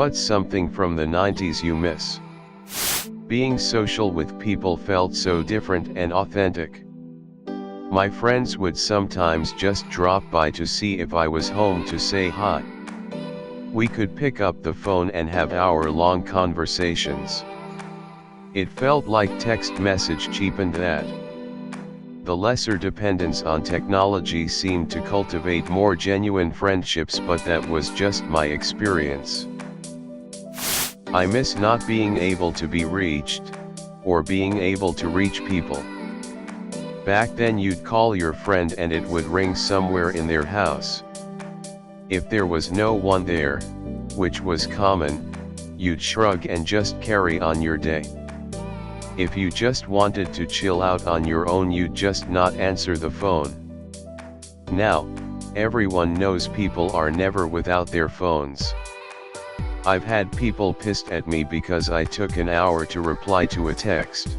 What's something from the 90s you miss? Being social with people felt so different and authentic. My friends would sometimes just drop by to see if I was home to say hi. We could pick up the phone and have hour-long conversations. It felt like text message cheapened that. The lesser dependence on technology seemed to cultivate more genuine friendships, but that was just my experience. I miss not being able to be reached, or being able to reach people. Back then you'd call your friend and it would ring somewhere in their house. If there was no one there, which was common, you'd shrug and just carry on your day. If you just wanted to chill out on your own, you'd just not answer the phone. Now, everyone knows people are never without their phones. I've had people pissed at me because I took an hour to reply to a text.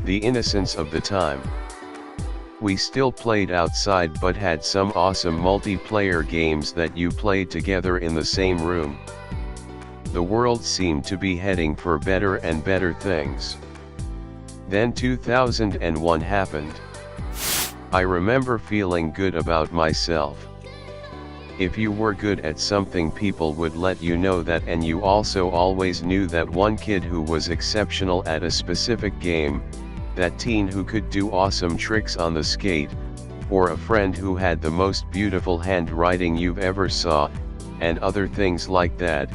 The innocence of the time. We still played outside but had some awesome multiplayer games that you played together in the same room. The world seemed to be heading for better and better things. Then 2001 happened. I remember feeling good about myself. If you were good at something, people would let you know that, and you also always knew that one kid who was exceptional at a specific game, that teen who could do awesome tricks on the skate, or a friend who had the most beautiful handwriting you've ever saw, and other things like that,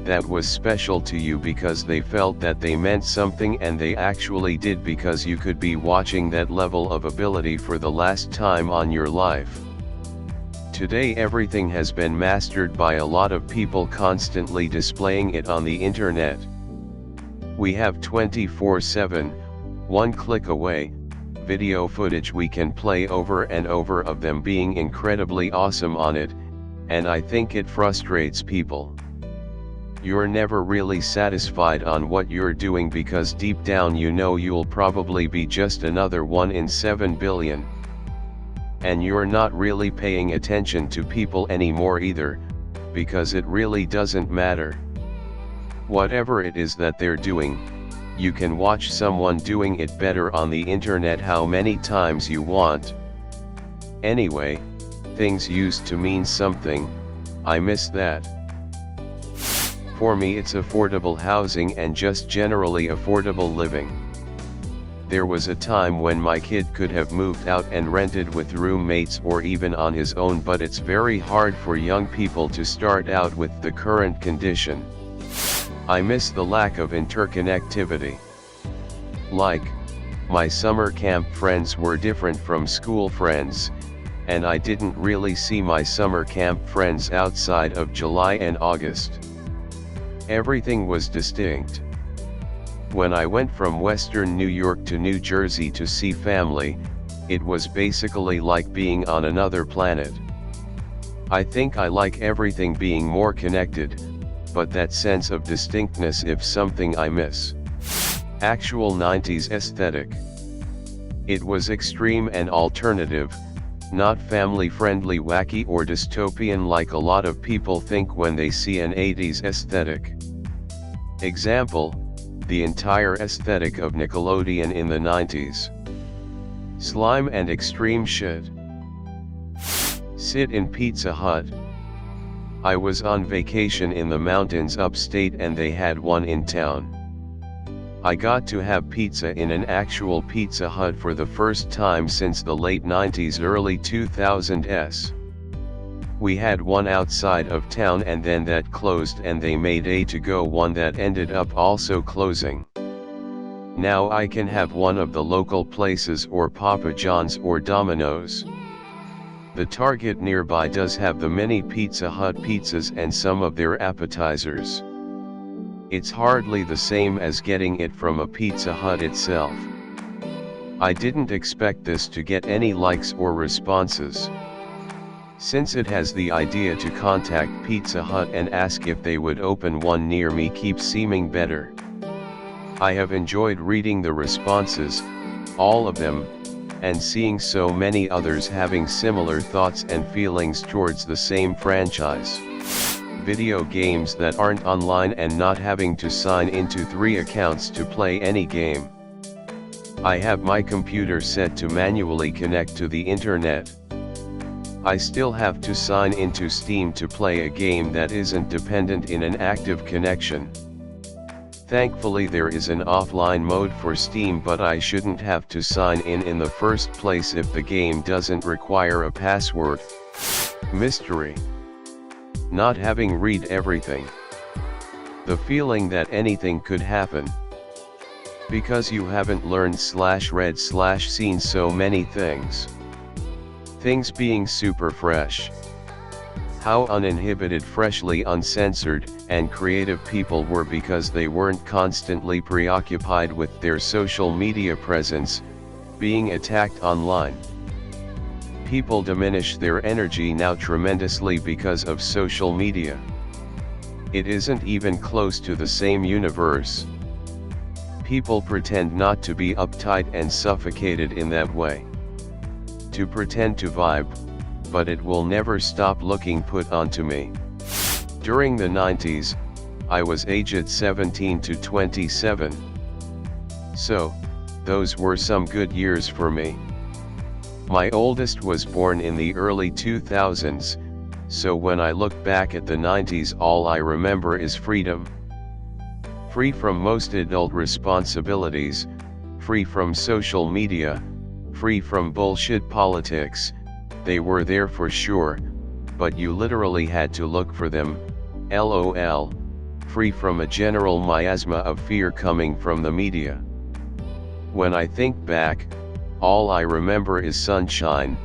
that was special to you because they felt that they meant something, and they actually did, because you could be watching that level of ability for the last time on your life. Today everything has been mastered by a lot of people constantly displaying it on the internet. We have 24/7, one click away, video footage we can play over and over of them being incredibly awesome on it, and I think it frustrates people. You're never really satisfied on what you're doing because deep down you know you'll probably be just another one in 7 billion. And you're not really paying attention to people anymore either, because it really doesn't matter. Whatever it is that they're doing, you can watch someone doing it better on the internet how many times you want. Anyway, things used to mean something. I miss that. For me it's affordable housing and just generally affordable living. There was a time when my kid could have moved out and rented with roommates or even on his own, but it's very hard for young people to start out with the current condition. I miss the lack of interconnectivity. Like, my summer camp friends were different from school friends, and I didn't really see my summer camp friends outside of July and August. Everything was distinct. When I went from Western New York to New Jersey to see family, it was basically like being on another planet. I think I like everything being more connected, but that sense of distinctness is something I miss. Actual 90s aesthetic. It was extreme and alternative, not family-friendly, wacky or dystopian like a lot of people think when they see an 80s aesthetic. Example, the entire aesthetic of Nickelodeon in the 90s. Slime and extreme shit. Sit in Pizza Hut. I was on vacation in the mountains upstate and they had one in town. I got to have pizza in an actual Pizza Hut for the first time since the late 90s, early 2000s. We had one outside of town and then that closed, and they made a to-go one that ended up also closing. Now I can have one of the local places or Papa John's or Domino's. The Target nearby does have the mini Pizza Hut pizzas and some of their appetizers. It's hardly the same as getting it from a Pizza Hut itself. I didn't expect this to get any likes or responses. Since it has the idea to contact Pizza Hut and ask if they would open one near me keeps seeming better. I have enjoyed reading the responses, all of them, and seeing so many others having similar thoughts and feelings towards the same franchise. video games that aren't online and not having to sign into 3 accounts to play any game. I have my computer set to manually connect to the internet. I still have to sign into Steam to play a game that isn't dependent in an active connection. Thankfully there is an offline mode for Steam, but I shouldn't have to sign in the first place if the game doesn't require a password. Mystery. Not having read everything. The feeling that anything could happen. Because you haven't learned/read/seen so many things. Things being super fresh. How uninhibited, freshly uncensored, and creative people were because they weren't constantly preoccupied with their social media presence, being attacked online. People diminish their energy now tremendously because of social media. It isn't even close to the same universe. People pretend not to be uptight and suffocated in that way. To pretend to vibe, but it will never stop looking put onto me. During the 90s, I was aged 17 to 27. So, those were some good years for me. My oldest was born in the early 2000s, so when I look back at the 90s, all I remember is freedom. Free from most adult responsibilities, free from social media, free from bullshit politics. They were there for sure, but you literally had to look for them, LOL, free from a general miasma of fear coming from the media. When I think back, all I remember is sunshine,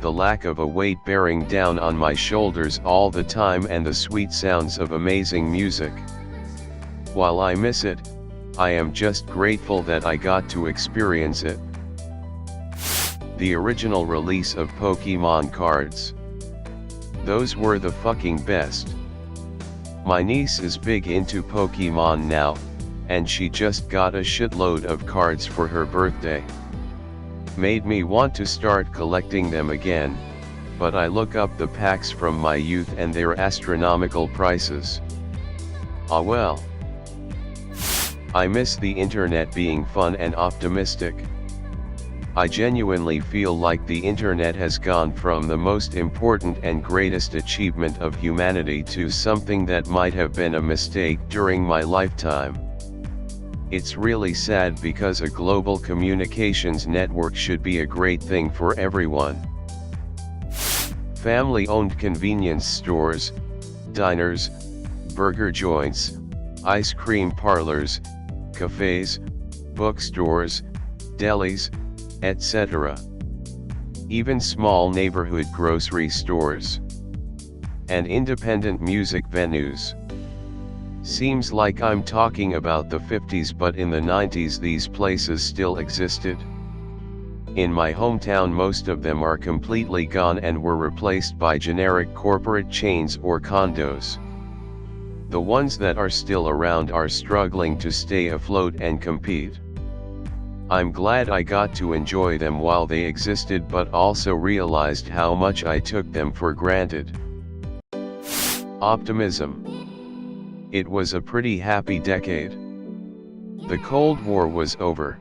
the lack of a weight bearing down on my shoulders all the time, and the sweet sounds of amazing music. While I miss it, I am just grateful that I got to experience it. The original release of Pokemon cards. Those were the fucking best. My niece is big into Pokemon now, and she just got a shitload of cards for her birthday. Made me want to start collecting them again, but I look up the packs from my youth and their astronomical prices. Ah well. I miss the internet being fun and optimistic. I genuinely feel like the internet has gone from the most important and greatest achievement of humanity to something that might have been a mistake during my lifetime. It's really sad because a global communications network should be a great thing for everyone. Family-owned convenience stores, diners, burger joints, ice cream parlors, cafes, bookstores, delis, etc. Even small neighborhood grocery stores. And independent music venues. Seems like I'm talking about the 50s, but in the 90s these places still existed. In my hometown most of them are completely gone and were replaced by generic corporate chains or condos. The ones that are still around are struggling to stay afloat and compete. I'm glad I got to enjoy them while they existed, but also realized how much I took them for granted. Optimism. It was a pretty happy decade. The Cold War was over.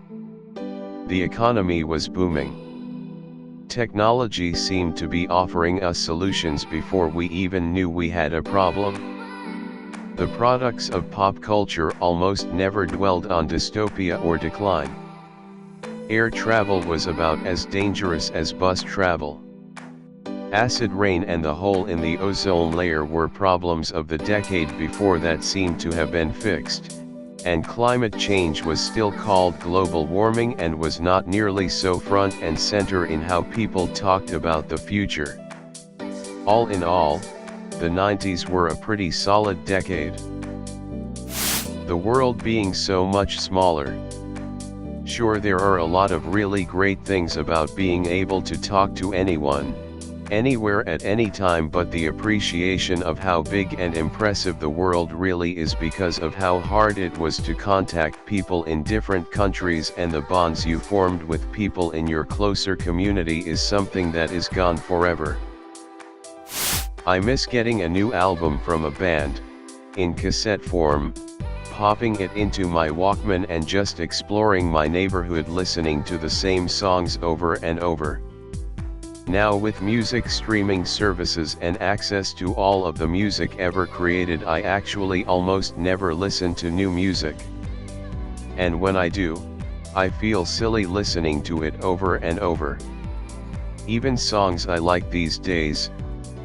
The economy was booming. Technology seemed to be offering us solutions before we even knew we had a problem. The products of pop culture almost never dwelled on dystopia or decline. Air travel was about as dangerous as bus travel. Acid rain and the hole in the ozone layer were problems of the decade before that seemed to have been fixed, and climate change was still called global warming and was not nearly so front and center in how people talked about the future. All in all, the 90s were a pretty solid decade. The world being so much smaller. Sure, there are a lot of really great things about being able to talk to anyone, anywhere at any time, but the appreciation of how big and impressive the world really is because of how hard it was to contact people in different countries, and the bonds you formed with people in your closer community is something that is gone forever. I miss getting a new album from a band, in cassette form, popping it into my Walkman and just exploring my neighborhood listening to the same songs over and over. Now with music streaming services and access to all of the music ever created, I actually almost never listen to new music. And when I do, I feel silly listening to it over and over. Even songs I like these days,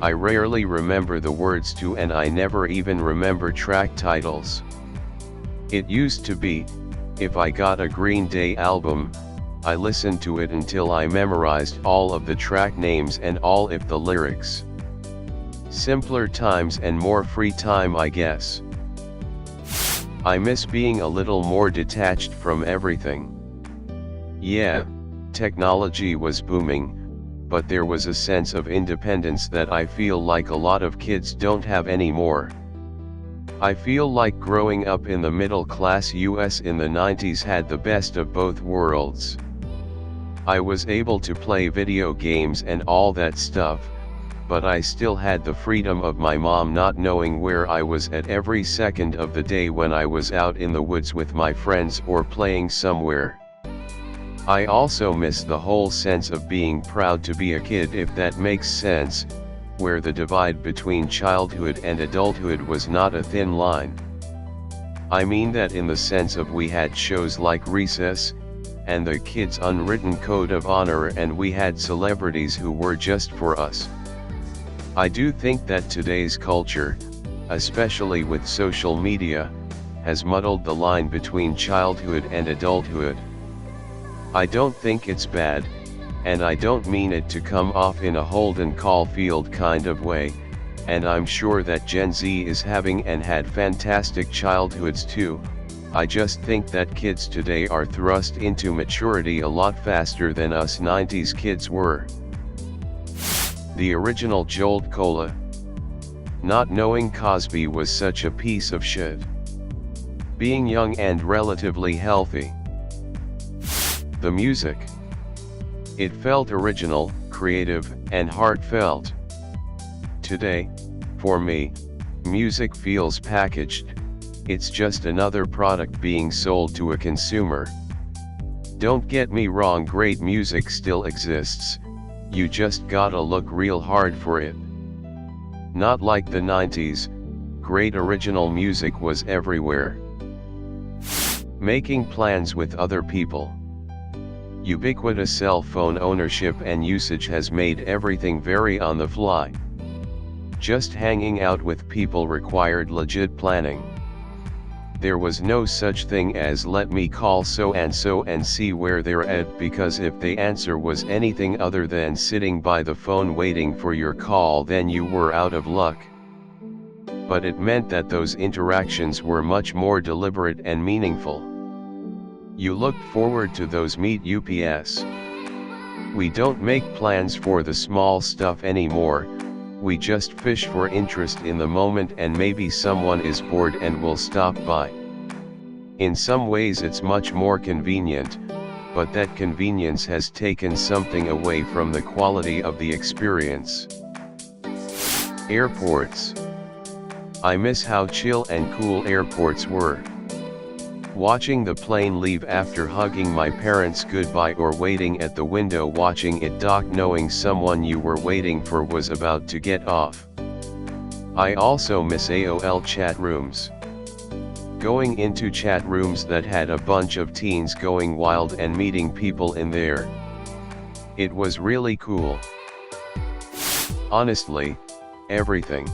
I rarely remember the words to, and I never even remember track titles. It used to be, if I got a Green Day album, I listened to it until I memorized all of the track names and all of the lyrics. Simpler times and more free time, I guess. I miss being a little more detached from everything. Yeah, technology was booming, but there was a sense of independence that I feel like a lot of kids don't have anymore. I feel like growing up in the middle-class US in the 90s had the best of both worlds. I was able to play video games and all that stuff, but I still had the freedom of my mom not knowing where I was at every second of the day when I was out in the woods with my friends or playing somewhere. I also miss the whole sense of being proud to be a kid, if that makes sense, where the divide between childhood and adulthood was not a thin line. I mean that in the sense of we had shows like Recess, and the kids' unwritten code of honor, and we had celebrities who were just for us. I do think that today's culture, especially with social media, has muddled the line between childhood and adulthood. I don't think it's bad, and I don't mean it to come off in a Holden Caulfield kind of way, and I'm sure that Gen Z is having and had fantastic childhoods too. I just think that kids today are thrust into maturity a lot faster than us 90s kids were. The original Jolt Cola. Not knowing Cosby was such a piece of shit. Being young and relatively healthy. The music. It felt original, creative, and heartfelt. Today, for me, music feels packaged. It's just another product being sold to a consumer. Don't get me wrong, great music still exists, you just gotta look real hard for it. Not like the 90s, great original music was everywhere. Making plans with other people. Ubiquitous cell phone ownership and usage has made everything very on the fly. Just hanging out with people required legit planning. There was no such thing as let me call so and see where they're at, because if the answer was anything other than sitting by the phone waiting for your call, then you were out of luck. But it meant that those interactions were much more deliberate and meaningful. You looked forward to those meet ups. We don't make plans for the small stuff anymore. We just fish for interest in the moment, and maybe someone is bored and will stop by. In some ways it's much more convenient, but that convenience has taken something away from the quality of the experience. Airports. I miss how chill and cool airports were. Watching the plane leave after hugging my parents goodbye, or waiting at the window watching it dock knowing someone you were waiting for was about to get off. I also miss AOL chat rooms. Going into chat rooms that had a bunch of teens going wild and meeting people in there. It was really cool. Honestly, everything.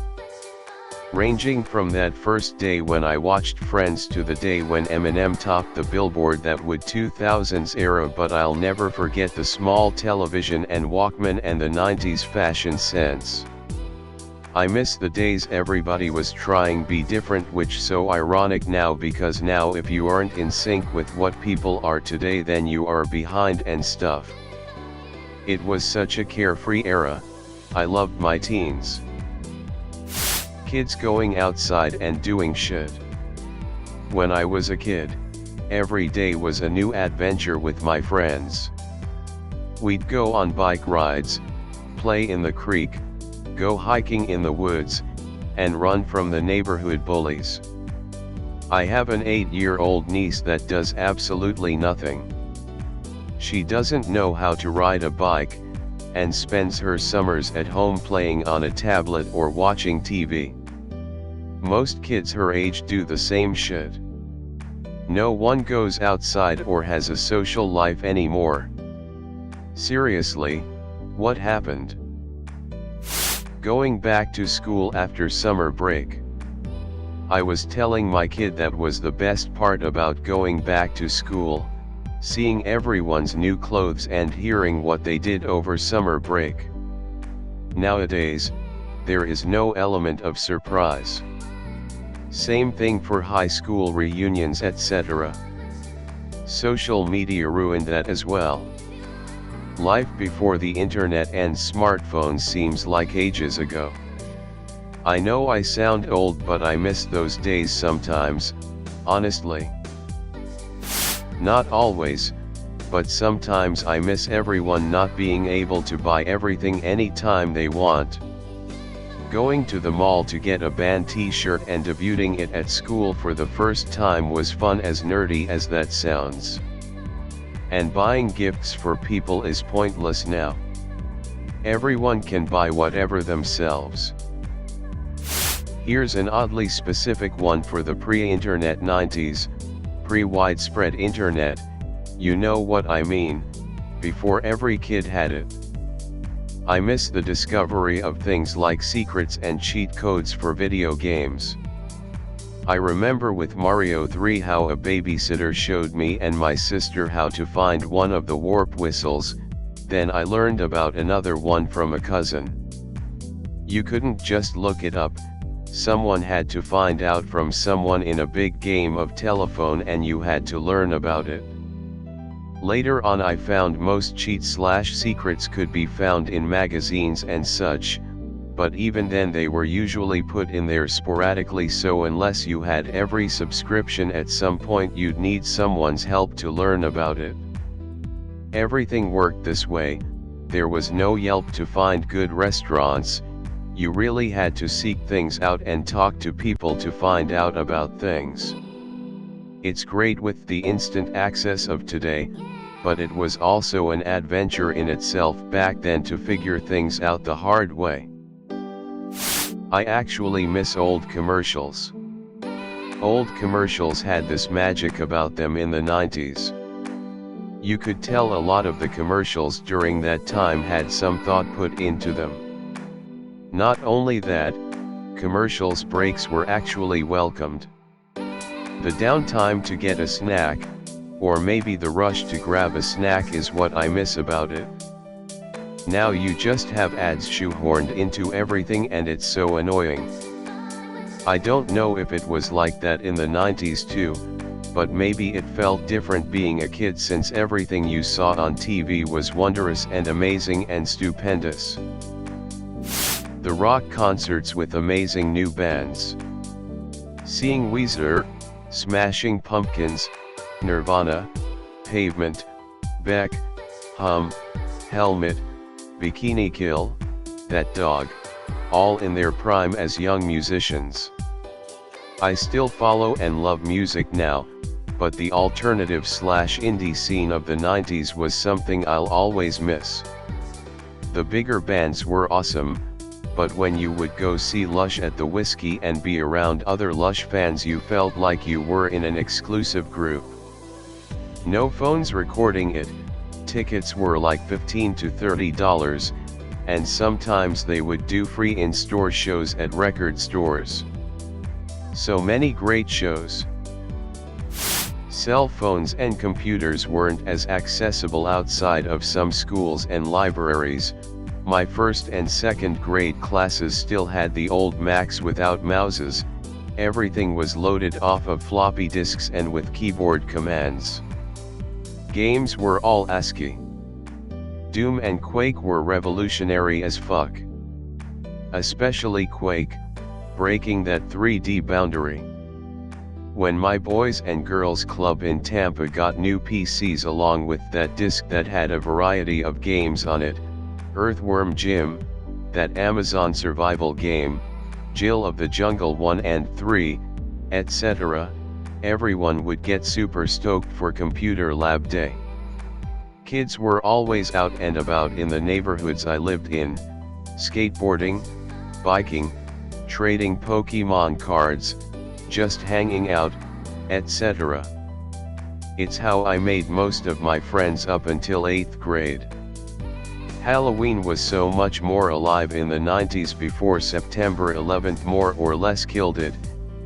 Ranging from that first day when I watched Friends to the day when Eminem topped the Billboard that would 2000s era, but I'll never forget the small television and Walkman and the 90s fashion sense. I miss the days everybody was trying be different, which so ironic now, because now if you aren't in sync with what people are today, then you are behind and stuff. It was such a carefree era. I loved my teens. Kids going outside and doing shit. When I was a kid, every day was a new adventure with my friends. We'd go on bike rides, play in the creek, go hiking in the woods, and run from the neighborhood bullies. I have an 8-year-old niece that does absolutely nothing. She doesn't know how to ride a bike, and spends her summers at home playing on a tablet or watching TV. Most kids her age do the same shit. No one goes outside or has a social life anymore. Seriously, what happened? Going back to school after summer break. I was telling my kid that was the best part about going back to school, seeing everyone's new clothes and hearing what they did over summer break. Nowadays, there is no element of surprise. Same thing for high school reunions, etc. Social media ruined that as well. Life before the internet and smartphones seems like ages ago. I know I sound old, but I miss those days sometimes, honestly. Not always, but sometimes I miss everyone not being able to buy everything anytime they want. Going to the mall to get a band t-shirt and debuting it at school for the first time was fun, as nerdy as that sounds. And buying gifts for people is pointless now. Everyone can buy whatever themselves. Here's an oddly specific one for the pre-internet 90s, pre-widespread internet, you know what I mean, before every kid had it. I miss the discovery of things like secrets and cheat codes for video games. I remember with Mario 3 how a babysitter showed me and my sister how to find one of the warp whistles, then I learned about another one from a cousin. You couldn't just look it up, someone had to find out from someone in a big game of telephone and you had to learn about it. Later on I found most cheats/secrets could be found in magazines and such, but even then they were usually put in there sporadically, so unless you had every subscription at some point you'd need someone's help to learn about it. Everything worked this way, there was no Yelp to find good restaurants, you really had to seek things out and talk to people to find out about things. It's great with the instant access of today, but it was also an adventure in itself back then to figure things out the hard way. I actually miss old commercials. Old commercials had this magic about them in the 90s. You could tell a lot of the commercials during that time had some thought put into them. Not only that, commercials breaks were actually welcomed. The downtime to get a snack, or maybe the rush to grab a snack, is what I miss about it. Now you just have ads shoehorned into everything and it's so annoying. I don't know if it was like that in the 90s too, but maybe it felt different being a kid since everything you saw on TV was wondrous and amazing and stupendous. The rock concerts with amazing new bands. Seeing Weezer, Smashing Pumpkins, Nirvana, Pavement, Beck, Hum, Helmet, Bikini Kill, That Dog, all in their prime as young musicians. I still follow and love music now, but the alternative/indie scene of the 90s was something I'll always miss. The bigger bands were awesome, but when you would go see Lush at the Whiskey and be around other Lush fans you felt like you were in an exclusive group. No phones recording it, tickets were like $15 to $30, and sometimes they would do free in-store shows at record stores. So many great shows. Cell phones and computers weren't as accessible outside of some schools and libraries. My first and second grade classes still had the old Macs without mouses, everything was loaded off of floppy disks and with keyboard commands. Games were all ASCII. Doom and Quake were revolutionary as fuck. Especially Quake, breaking that 3D boundary. When my Boys and Girls Club in Tampa got new PCs along with that disc that had a variety of games on it, Earthworm Jim, that Amazon survival game, Jill of the Jungle 1 and 3, etc., everyone would get super stoked for computer lab day. Kids were always out and about in the neighborhoods I lived in, skateboarding, biking, trading Pokemon cards, just hanging out, etc. It's how I made most of my friends up until 8th grade. Halloween was so much more alive in the 90s before September 11th more or less killed it,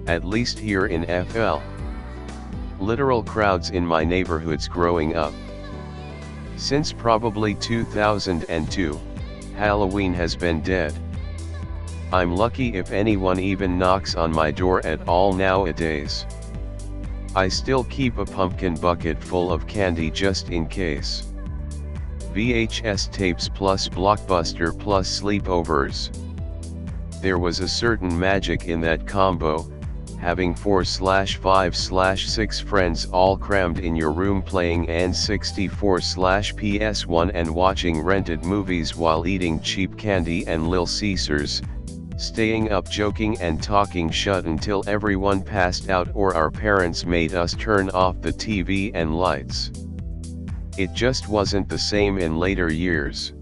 at least here in FL. Literal crowds in my neighborhoods growing up. Since probably 2002, Halloween has been dead. I'm lucky if anyone even knocks on my door at all nowadays. I still keep a pumpkin bucket full of candy just in case. VHS tapes plus Blockbuster plus sleepovers. There was a certain magic in that combo, having 4/5/6 friends all crammed in your room playing N64/PS1 and watching rented movies while eating cheap candy and Lil Caesars, staying up joking and talking shut until everyone passed out or our parents made us turn off the TV and lights. It just wasn't the same in later years.